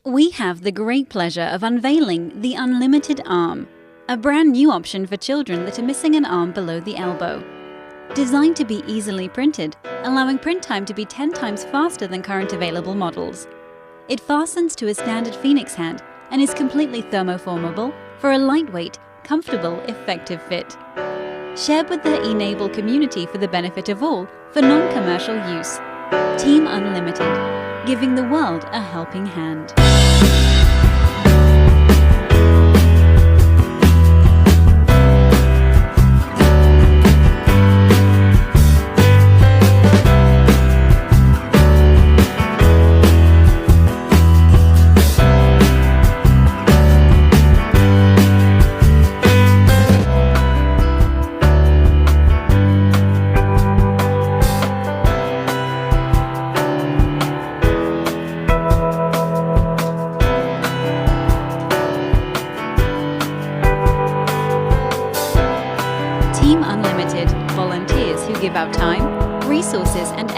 We have the great pleasure of unveiling the UnLimbited arm, a brand new option for children that are missing an arm below the elbow. Designed to be easily printed, allowing print time to be 10 times faster than current available models. It fastens to a standard Phoenix hand and is completely thermoformable for a lightweight, comfortable, effective fit. Shared with the e-NABLE community for the benefit of all for non-commercial use. Team UnLimbited, giving the world a helping hand. Team UnLimbited, volunteers who give out time, resources and